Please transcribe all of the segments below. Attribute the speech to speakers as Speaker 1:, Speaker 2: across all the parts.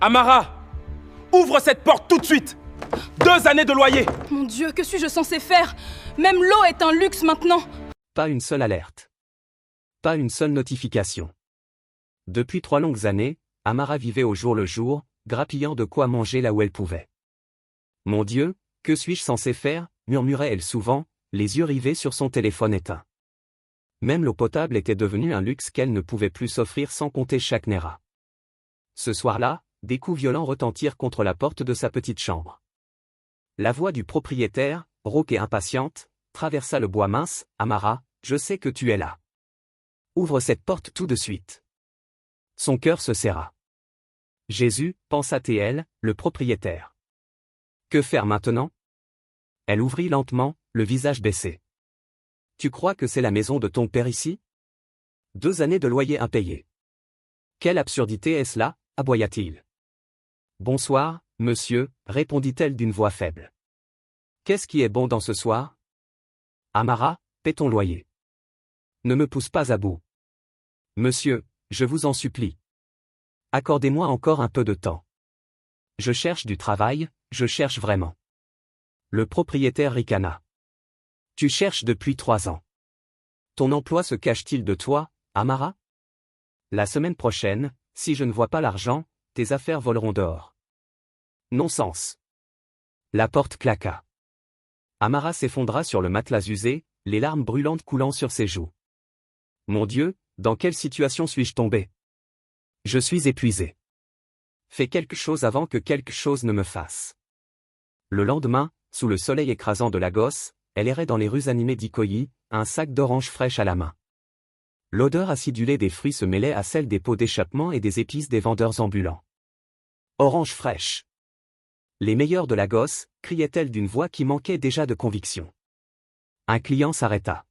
Speaker 1: Amara, ouvre cette porte tout de suite. 2 années de loyer.
Speaker 2: Mon Dieu, que suis-je censé faire? Même l'eau est un luxe maintenant.
Speaker 3: Pas une seule alerte. Pas une seule notification. Depuis 3 longues années, Amara vivait au jour le jour, grappillant de quoi manger là où elle pouvait. Mon Dieu, que suis-je censé faire, murmurait-elle souvent, les yeux rivés sur son téléphone éteint. Même l'eau potable était devenue un luxe qu'elle ne pouvait plus s'offrir sans compter chaque naira. Ce soir-là, des coups violents retentirent contre la porte de sa petite chambre. La voix du propriétaire, rauque et impatiente, traversa le bois mince. « Amara, je sais que tu es là. Ouvre cette porte tout de suite. » Son cœur se serra. Jésus, pensa-t-elle, le propriétaire. Que faire maintenant? Elle ouvrit lentement, le visage baissé. Tu crois que c'est la maison de ton père ici? 2 années de loyer impayé. Quelle absurdité est-ce là? Aboya-t-il. Bonsoir, monsieur, répondit-elle d'une voix faible. Qu'est-ce qui est bon dans ce soir? Amara, paie ton loyer. Ne me pousse pas à bout. Monsieur, je vous en supplie. Accordez-moi encore un peu de temps. Je cherche du travail, je cherche vraiment. Le propriétaire ricana. Tu cherches depuis 3 ans. Ton emploi se cache-t-il de toi, Amara? La semaine prochaine, si je ne vois pas l'argent, tes affaires voleront dehors. Non-sens. La porte claqua. Amara s'effondra sur le matelas usé, les larmes brûlantes coulant sur ses joues. Mon Dieu, dans quelle situation suis-je tombé? Je suis épuisé. Fais quelque chose avant que quelque chose ne me fasse. Le lendemain, sous le soleil écrasant de Lagos, elle errait dans les rues animées d'Ikoyi, un sac d'oranges fraîches à la main. L'odeur acidulée des fruits se mêlait à celle des pots d'échappement et des épices des vendeurs ambulants. Oranges fraîches. Les meilleures de Lagos, criait-elle d'une voix qui manquait déjà de conviction. Un client s'arrêta.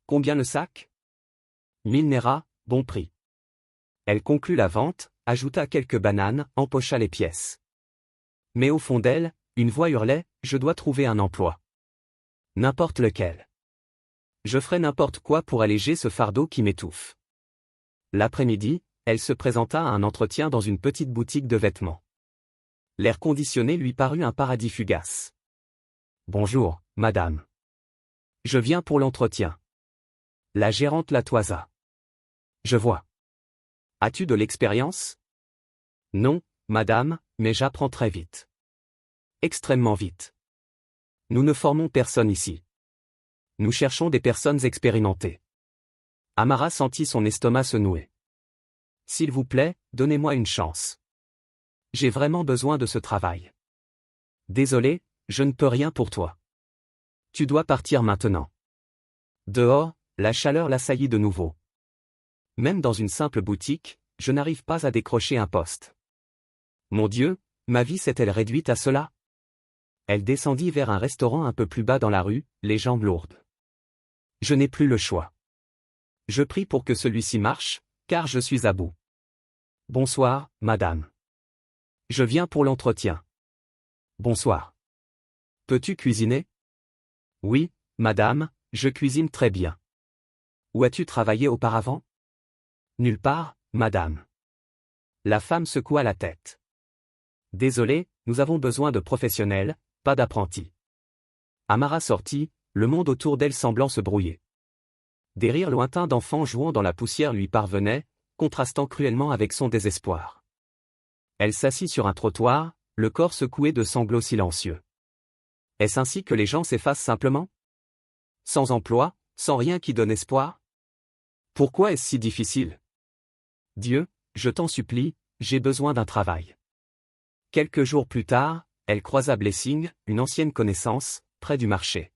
Speaker 3: Combien le sac? 1000 naira, bon prix. Elle conclut la vente, ajouta quelques bananes, empocha les pièces. Mais au fond d'elle, une voix hurlait, je dois trouver un emploi. N'importe lequel. Je ferai n'importe quoi pour alléger ce fardeau qui m'étouffe. L'après-midi, elle se présenta à un entretien dans une petite boutique de vêtements. L'air conditionné lui parut un paradis fugace. Bonjour, madame. Je viens pour l'entretien. La gérante la toisa. Je vois. As-tu de l'expérience? Non, madame, mais j'apprends très vite. Extrêmement vite. Nous ne formons personne ici. Nous cherchons des personnes expérimentées. Amara sentit son estomac se nouer. S'il vous plaît, donnez-moi une chance. J'ai vraiment besoin de ce travail. Désolé, je ne peux rien pour toi. Tu dois partir maintenant. Dehors, la chaleur l'assaillit de nouveau. Même dans une simple boutique, je n'arrive pas à décrocher un poste. Mon Dieu, ma vie s'est-elle réduite à cela? Elle descendit vers un restaurant un peu plus bas dans la rue, les jambes lourdes. Je n'ai plus le choix. Je prie pour que celui-ci marche, car je suis à bout. Bonsoir, madame. Je viens pour l'entretien. Bonsoir. Peux-tu cuisiner? Oui, madame, je cuisine très bien. Où as-tu travaillé auparavant? Nulle part, madame. La femme secoua la tête. Désolé, nous avons besoin de professionnels, pas d'apprentis. Amara sortit, le monde autour d'elle semblant se brouiller. Des rires lointains d'enfants jouant dans la poussière lui parvenaient, contrastant cruellement avec son désespoir. Elle s'assit sur un trottoir, le corps secoué de sanglots silencieux. Est-ce ainsi que les gens s'effacent simplement? Sans emploi, sans rien qui donne espoir? Pourquoi est-ce si difficile? Dieu, je t'en supplie, j'ai besoin d'un travail. Quelques jours plus tard, elle croisa Blessing, une ancienne connaissance, près du marché.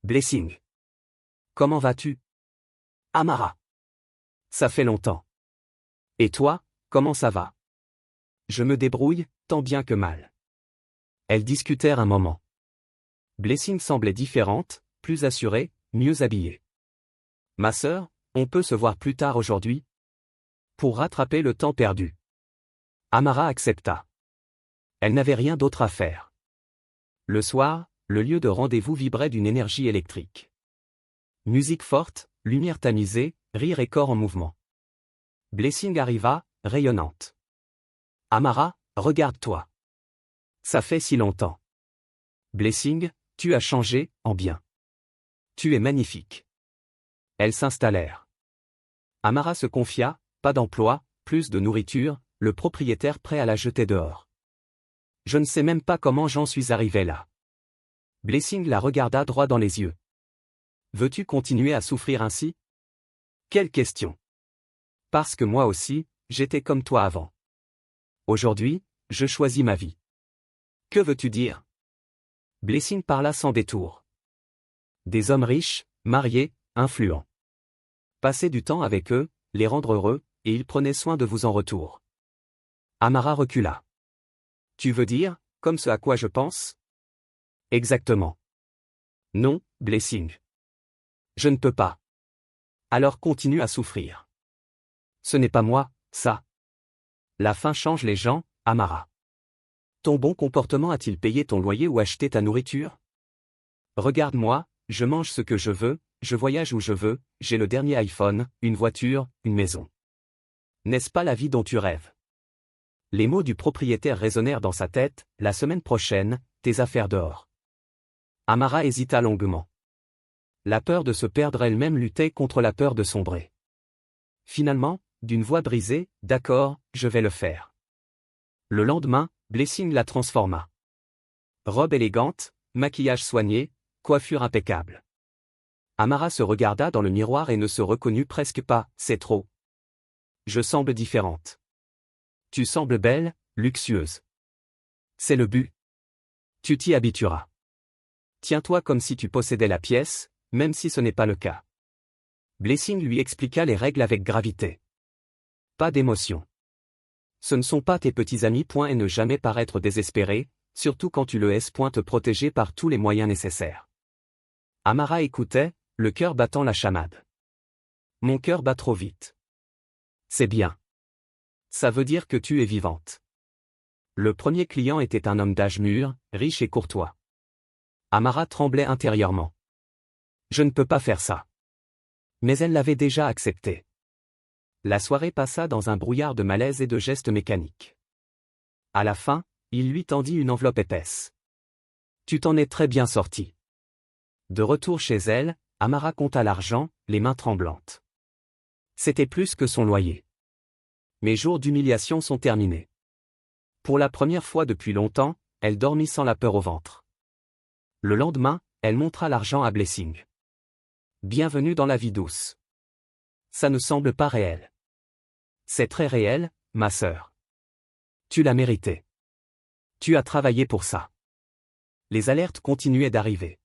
Speaker 3: Blessing. Comment vas-tu? Amara. Ça fait longtemps. Et toi, comment ça va? Je me débrouille, tant bien que mal. Elles discutèrent un moment. Blessing semblait différente, plus assurée, mieux habillée. Ma sœur, on peut se voir plus tard aujourd'hui? Pour rattraper le temps perdu. Amara accepta. Elle n'avait rien d'autre à faire. Le soir, le lieu de rendez-vous vibrait d'une énergie électrique. Musique forte, lumière tamisée, rire et corps en mouvement. Blessing arriva, rayonnante. Amara, regarde-toi. Ça fait si longtemps. Blessing, tu as changé, en bien. Tu es magnifique. Elles s'installèrent. Amara se confia, pas d'emploi, plus de nourriture, le propriétaire prêt à la jeter dehors. Je ne sais même pas comment j'en suis arrivé là. Blessing la regarda droit dans les yeux. Veux-tu continuer à souffrir ainsi? Quelle question. Parce que moi aussi, j'étais comme toi avant. Aujourd'hui, je choisis ma vie. Que veux-tu dire? Blessing parla sans détour. Des hommes riches, mariés, influents. Passez du temps avec eux, les rendre heureux, et ils prenaient soin de vous en retour. Amara recula. Tu veux dire, comme ce à quoi je pense? Exactement. Non, Blessing. Je ne peux pas. Alors continue à souffrir. Ce n'est pas moi, ça. La faim change les gens, Amara. Ton bon comportement a-t-il payé ton loyer ou acheté ta nourriture? Regarde-moi, je mange ce que je veux, je voyage où je veux, j'ai le dernier iPhone, une voiture, une maison. N'est-ce pas la vie dont tu rêves? Les mots du propriétaire résonnèrent dans sa tête, la semaine prochaine, tes affaires dehors. Amara hésita longuement. La peur de se perdre elle-même luttait contre la peur de sombrer. Finalement, d'une voix brisée, d'accord, je vais le faire. Le lendemain, Blessing la transforma. Robe élégante, maquillage soigné, coiffure impeccable. Amara se regarda dans le miroir et ne se reconnut presque pas, c'est trop. Je semble différente. Tu sembles belle, luxueuse. C'est le but. Tu t'y habitueras. Tiens-toi comme si tu possédais la pièce, même si ce n'est pas le cas. Blessing lui expliqua les règles avec gravité. Pas d'émotion. Ce ne sont pas tes petits amis. Et ne jamais paraître désespéré, surtout quand tu le es. Te protéger par tous les moyens nécessaires. Amara écoutait, le cœur battant la chamade. Mon cœur bat trop vite. C'est bien. Ça veut dire que tu es vivante. Le premier client était un homme d'âge mûr, riche et courtois. Amara tremblait intérieurement. Je ne peux pas faire ça. Mais elle l'avait déjà accepté. La soirée passa dans un brouillard de malaise et de gestes mécaniques. À la fin, il lui tendit une enveloppe épaisse. Tu t'en es très bien sorti. De retour chez elle, Amara compta l'argent, les mains tremblantes. C'était plus que son loyer. Mes jours d'humiliation sont terminés. Pour la première fois depuis longtemps, elle dormit sans la peur au ventre. Le lendemain, elle montra l'argent à Blessing. Bienvenue dans la vie douce. Ça ne semble pas réel. C'est très réel, ma sœur. Tu l'as mérité. Tu as travaillé pour ça. Les alertes continuaient d'arriver.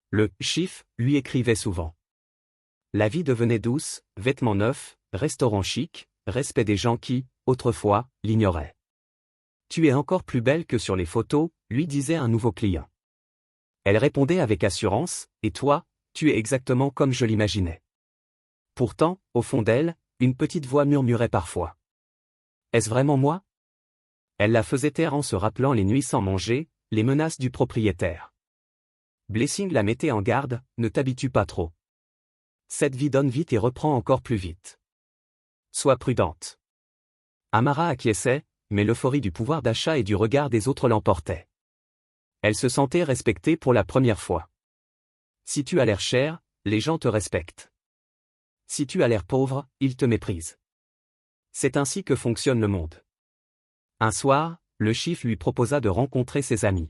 Speaker 3: Le chiffre lui écrivait souvent. La vie devenait douce, vêtements neufs, restaurants chics, respect des gens qui, autrefois, l'ignoraient. Tu es encore plus belle que sur les photos, lui disait un nouveau client. Elle répondait avec assurance, et toi, tu es exactement comme je l'imaginais. Pourtant, au fond d'elle, une petite voix murmurait parfois. Est-ce vraiment moi? Elle la faisait taire en se rappelant les nuits sans manger, les menaces du propriétaire. Blessing la mettait en garde, ne t'habitue pas trop. Cette vie donne vite et reprend encore plus vite. Sois prudente. Amara acquiesçait, mais l'euphorie du pouvoir d'achat et du regard des autres l'emportait. Elle se sentait respectée pour la première fois. Si tu as l'air cher, les gens te respectent. Si tu as l'air pauvre, ils te méprisent. C'est ainsi que fonctionne le monde. Un soir, le chiffre lui proposa de rencontrer ses amis.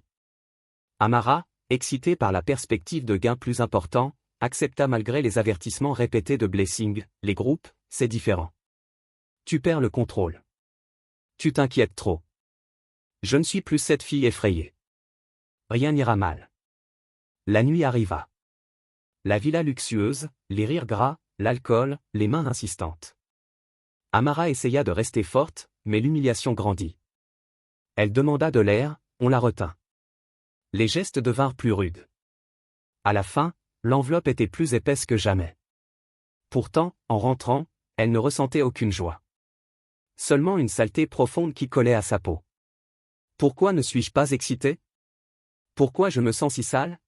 Speaker 3: Amara, excitée par la perspective de gains plus importants, accepta malgré les avertissements répétés de Blessing, les groupes, c'est différent. Tu perds le contrôle. Tu t'inquiètes trop. Je ne suis plus cette fille effrayée. Rien n'ira mal. La nuit arriva. La villa luxueuse, les rires gras, l'alcool, les mains insistantes. Amara essaya de rester forte, mais l'humiliation grandit. Elle demanda de l'air, on la retint. Les gestes devinrent plus rudes. À la fin, l'enveloppe était plus épaisse que jamais. Pourtant, en rentrant, elle ne ressentait aucune joie. Seulement une saleté profonde qui collait à sa peau. Pourquoi ne suis-je pas excitée? Pourquoi je me sens si sale?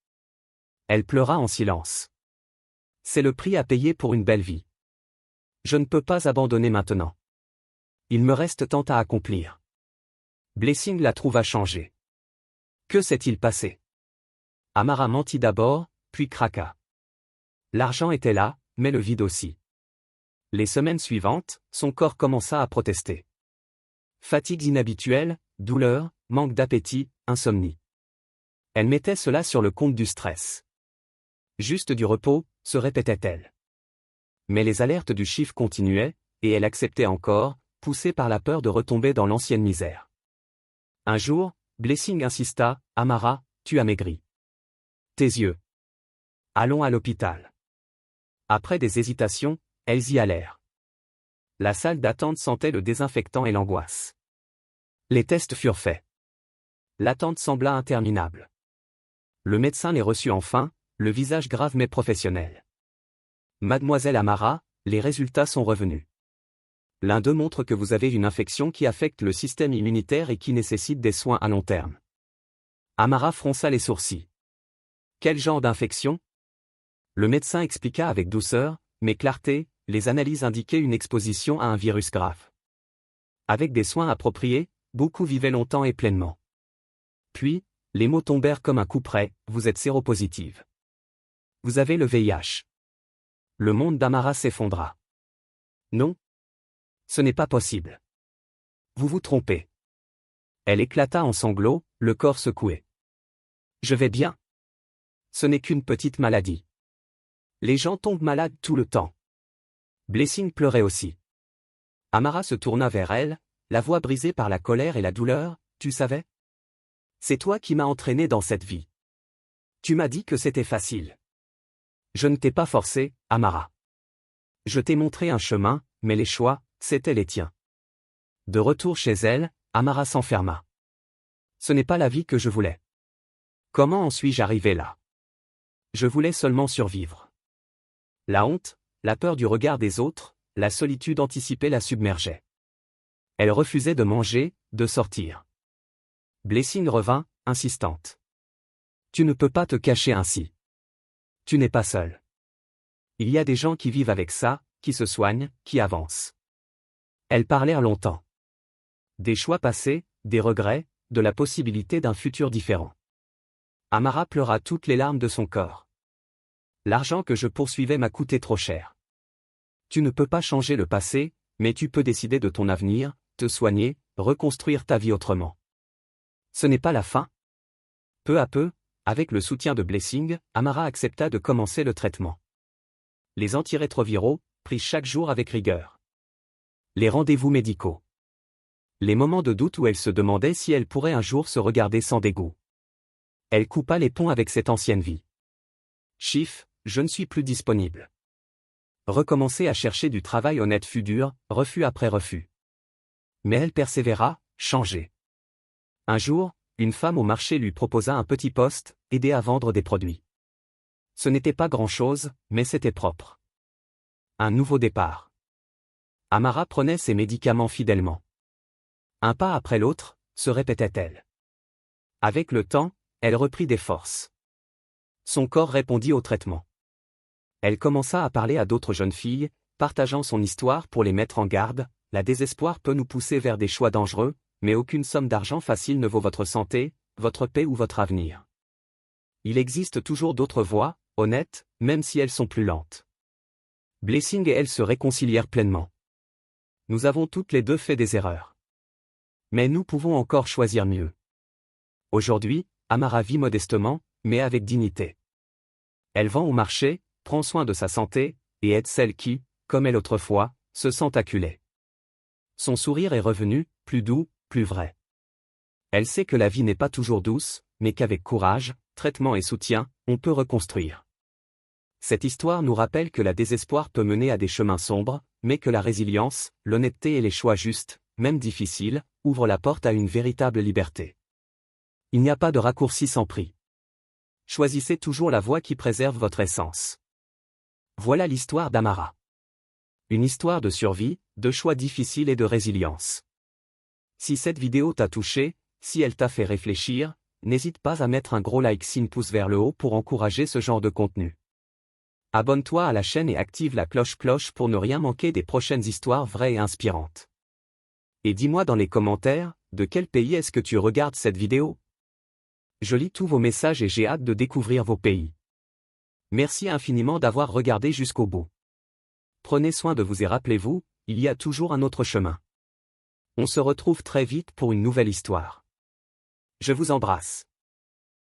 Speaker 3: Elle pleura en silence. C'est le prix à payer pour une belle vie. Je ne peux pas abandonner maintenant. Il me reste tant à accomplir. Blessing la trouva changée. Que s'est-il passé? Amara mentit d'abord, puis craqua. L'argent était là, mais le vide aussi. Les semaines suivantes, son corps commença à protester. Fatigue inhabituelle, douleur, manque d'appétit, insomnie. Elle mettait cela sur le compte du stress. Juste du repos, se répétait-elle. Mais les alertes du chiffre continuaient, et elle acceptait encore, poussée par la peur de retomber dans l'ancienne misère. Un jour, Blessing insista, « Amara, tu as maigri. Tes yeux. Allons à l'hôpital. » Après des hésitations, elles y allèrent. La salle d'attente sentait le désinfectant et l'angoisse. Les tests furent faits. L'attente sembla interminable. Le médecin les reçut enfin, le visage grave mais professionnel. « Mademoiselle Amara, les résultats sont revenus. L'un d'eux montre que vous avez une infection qui affecte le système immunitaire et qui nécessite des soins à long terme. » Amara fronça les sourcils. Quel genre d'infection? Le médecin expliqua avec douceur, mais clarté, les analyses indiquaient une exposition à un virus grave. Avec des soins appropriés, beaucoup vivaient longtemps et pleinement. Puis, les mots tombèrent comme un coup près, vous êtes séropositive. Vous avez le VIH. Le monde d'Amara s'effondra. Non. Ce n'est pas possible. Vous vous trompez. Elle éclata en sanglots, le corps secoué. Je vais bien. Ce n'est qu'une petite maladie. Les gens tombent malades tout le temps. Blessing pleurait aussi. Amara se tourna vers elle, la voix brisée par la colère et la douleur, tu savais? C'est toi qui m'as entraîné dans cette vie. Tu m'as dit que c'était facile. Je ne t'ai pas forcé, Amara. Je t'ai montré un chemin, mais les choix, c'étaient les tiens. De retour chez elle, Amara s'enferma. Ce n'est pas la vie que je voulais. Comment en suis-je arrivé là? Je voulais seulement survivre. La honte, la peur du regard des autres, la solitude anticipée la submergeaient. Elle refusait de manger, de sortir. Blessing revint, insistante. Tu ne peux pas te cacher ainsi. Tu n'es pas seul. Il y a des gens qui vivent avec ça, qui se soignent, qui avancent. Elles parlèrent longtemps. Des choix passés, des regrets, de la possibilité d'un futur différent. Amara pleura toutes les larmes de son corps. L'argent que je poursuivais m'a coûté trop cher. Tu ne peux pas changer le passé, mais tu peux décider de ton avenir, te soigner, reconstruire ta vie autrement. Ce n'est pas la fin. Peu à peu, avec le soutien de Blessing, Amara accepta de commencer le traitement. Les antirétroviraux, pris chaque jour avec rigueur. Les rendez-vous médicaux. Les moments de doute où elle se demandait si elle pourrait un jour se regarder sans dégoût. Elle coupa les ponts avec cette ancienne vie. Chiffre, je ne suis plus disponible. Recommencer à chercher du travail honnête fut dur, refus après refus. Mais elle persévéra, changée. Un jour, une femme au marché lui proposa un petit poste, aider à vendre des produits. Ce n'était pas grand-chose, mais c'était propre. Un nouveau départ. Amara prenait ses médicaments fidèlement. Un pas après l'autre, se répétait-elle. Avec le temps, elle reprit des forces. Son corps répondit au traitement. Elle commença à parler à d'autres jeunes filles, partageant son histoire pour les mettre en garde. La désespoir peut nous pousser vers des choix dangereux, mais aucune somme d'argent facile ne vaut votre santé, votre paix ou votre avenir. Il existe toujours d'autres voies, honnêtes, même si elles sont plus lentes. Blessing et elle se réconcilièrent pleinement. Nous avons toutes les deux fait des erreurs. Mais nous pouvons encore choisir mieux. Aujourd'hui, Amara vit modestement, mais avec dignité. Elle vend au marché, prend soin de sa santé, et aide celles qui, comme elle autrefois, se sentent acculées. Son sourire est revenu, plus doux, plus vrai. Elle sait que la vie n'est pas toujours douce, mais qu'avec courage, traitement et soutien, on peut reconstruire. Cette histoire nous rappelle que la désespoir peut mener à des chemins sombres, mais que la résilience, l'honnêteté et les choix justes, même difficiles, ouvrent la porte à une véritable liberté. Il n'y a pas de raccourci sans prix. Choisissez toujours la voie qui préserve votre essence. Voilà l'histoire d'Amara. Une histoire de survie, de choix difficiles et de résilience. Si cette vidéo t'a touché, si elle t'a fait réfléchir, n'hésite pas à mettre un gros like signe pouce vers le haut pour encourager ce genre de contenu. Abonne-toi à la chaîne et active la cloche pour ne rien manquer des prochaines histoires vraies et inspirantes. Et dis-moi dans les commentaires, De quel pays est-ce que tu regardes cette vidéo? Je lis tous vos messages et j'ai hâte de découvrir vos pays. Merci infiniment d'avoir regardé jusqu'au bout. Prenez soin de vous et rappelez-vous, il y a toujours un autre chemin. On se retrouve très vite pour une nouvelle histoire. Je vous embrasse.